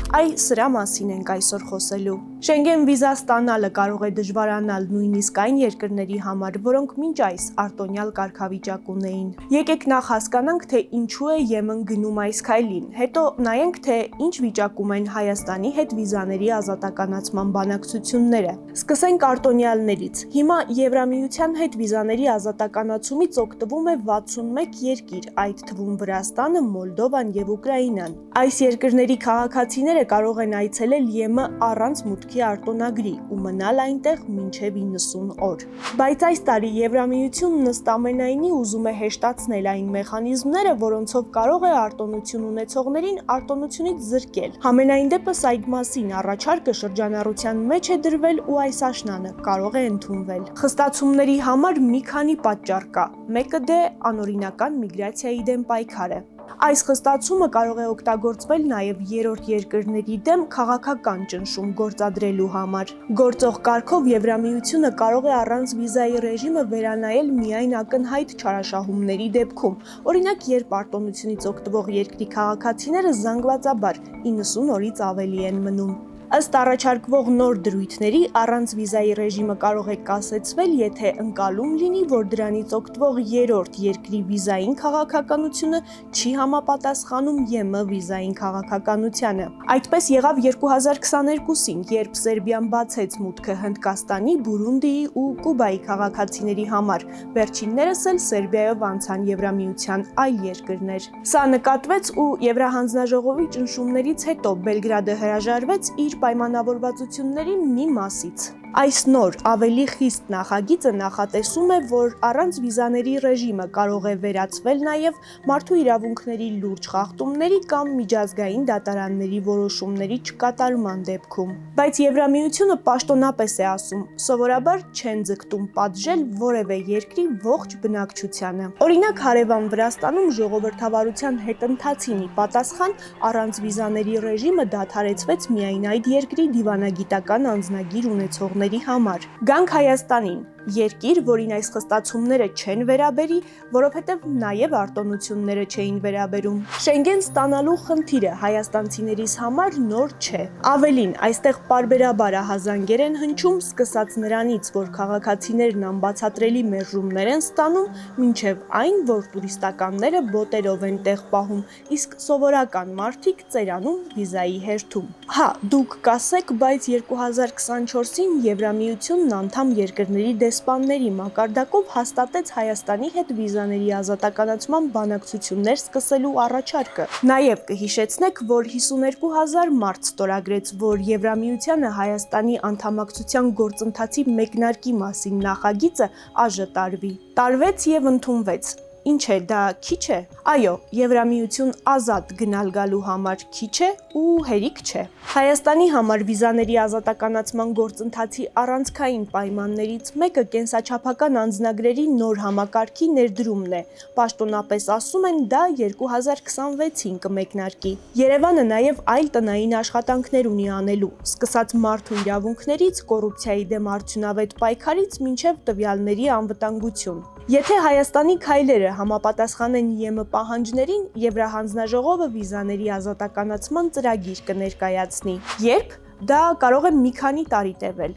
Այ սրա մասին ենք այսօր խոսելու։ Շենգեն վիզա ստանալը կարող է դժվարանալ նույնիսկ այն երկրների համար, որոնք մինչ այս արտոնյալ կարգավիճակ ունեին։ Եկեք նախ հասկանանք, թե ինչու է ԵՄ-ն գնում այս քայլին, հետո նայենք, թե ինչ վիճակում են Հայաստանի հետ վիզաների ազատականացման բանակցությունները։ Սկսենք արտոնյալներից։ Հիմա Եվրամիության հետ վիզաների ազատականացումից օգտվում է 61 երկիր, այդ թվում Վրաստանը, Մոլդովան եւ Ուկրաինան։ Այս երկրների քաղաքացիները կարող են այցելել ԵՄ առանց մուտքի արտոնագրի ու մնալ այնտեղ մինչև 90 օր։ Բայց այս տարի Եվրամիությունն ըստ ամենայնի ուզում է հեշտացնել այն մեխանիզմները, որոնցով կարող է արտոնություն ունեցողներին արտոնությունից զրկել։ Համենայն դեպս այդ մասին առաջարկը շրջանառության մեջ է դրվել ու այս աշնանը կարող է ընդունվել։ Խստացումների համար մի քանի պատճառ կա։ Մեկը դե անօրինական միգրացիայի դեմ պայքարը։ Այս խստացումը կարող է օգտագործվել նաև երրորդ երկրների դեմ քաղաքական ճնշում գործադրելու համար։ Գործող կարգով Եվրամիությունը կարող է առանց վիզայի ռեժիմը վերանայել միայն ակնհայտ չարաշահումների դեպքում, օրինակ երբ արտոնությունից օգտվող երկրի քաղաքացիները զանգվածաբար 90 օրից ավելի են մնում։ Ըստ առաջարկվող նոր դրույթների առանց վիզայի ռեժիմը կարող է կասեցվել, եթե ընկալում լինի, որ դրանից օգտվող երրորդ երկրի վիզային քաղաքականությունը չի համապատասխանում ԵՄ վիզային քաղաքականությանը։ Այդպես եղավ 2022-ին, երբ Սերբիան բացեց մուտքը Հնդկաստանի, Բուրունդիի ու Կուբայի քաղաքացիների համար, վերջիններս էլ Սերբիայով անցան Եվրամիության այլ երկրներ։ Սա նկատվեց ու Եվրահանձնաժողովի ճնշումներից հետո Բելգրադը հրաժարվեց իր պայմանավորվածությունների մի մասից։ Այս նոր, ավելի խիստ նախագիծը նախատեսում է, որ առանց վիզաների ռեժիմը կարող է վերացվել նաև մարդու իրավունքների լուրջ խախտումների կամ միջազգային դատարանների որոշումների չկատարման դեպքում։ Բայց Եվրամիությունը պաշտոնապես է ասում, սովորաբար չեն ձգտում պատժել որևէ երկրի ողջ բնակչությանը։ Օրինակ հարևան Վրաստանում ժողովրդավարության հետընթացին ի պատասխան առանց վիզաների ռեժիմը դադարեցվեց միայն այդ երկրի դիվանագիտական անձնագիր ունեցողների համար։ Գանք Հայաստանին, երկիր, որին այս խստացումները չեն վերաբերի, որովհետև նաև արտոնությունները չէին վերաբերում։ Շենգեն ստանալու խնդիրը հայաստանցիներիս համար նոր չէ։ Ավելին, այստեղ պարբերաբար ահազանգեր են հնչում, սկսած նրանից, որ քաղաքացիներն անբացատրելի մերժումներ են ստանում, մինչև այն, որ տուրիստականները բոտերով են տեղ պահում, իսկ սովորական մարդիկ ծերանում վիզայի հերթում։ Հա, դուք կասեք, բայց 2024-ին Եվրամիությունն անդամ երկրների դեսպանների մակարդակով հաստատեց Հայաստանի հետ վիզաների ազատականացման բանակցություններ սկսելու առաջարկը։ Նաև կհիշեցնեք, որ 52,000 մարդ ստորագրեց, որ Եվրամիությանը Հայաստանի անդամակցության գործընթացի մեկնարկի մասին նախագիծը ԱԺ տարվի։ Տարվեց եւ ընդունվեց։ Ինչ է, դա քիչ է։ Այո, Եվրամիություն ազատ գնալ գալու համար քիչ է ու հերիք չէ։ Հայաստանի համար վիզաների ազատականացման գործընթացի առանցքային պայմաններից մեկը կենսաչափական անձնագրերի նոր համակարգի ներդրումն է։ Պաշտոնապես ասում են, դա 2026-ին կմեկնարկի։ Երևանը նաև այլ տնային աշխատանքներ ունի անելու, սկսած մարդու իրավունքներից, կոռուպցիայի դեմ արդյունավետ պայքարից մինչև տվյալների անվտանգություն։ Եթե Հայաստանի քայլերը համապատասխանեն ԵՄ պահանջներին, Եվրահանձնաժողովը վիզաների ազատականացման ծրագիր կներկայացնի։ Երբ? Դա կարող է մի քանի տարի տևել։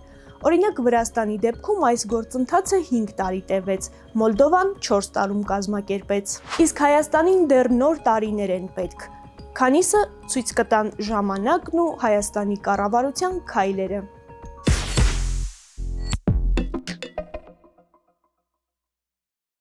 Օրինակ Վրաստանի դեպքում այս գործընթացը 5 տարի տևեց, Մոլդովան 4 տարում կազմակերպեց։ Իսկ Հայաստանին դեռ նոր տարիներ են պետք, քանիսը ցույց կտան ժամանակն ու Հայաստանի կառավարության քայլերը։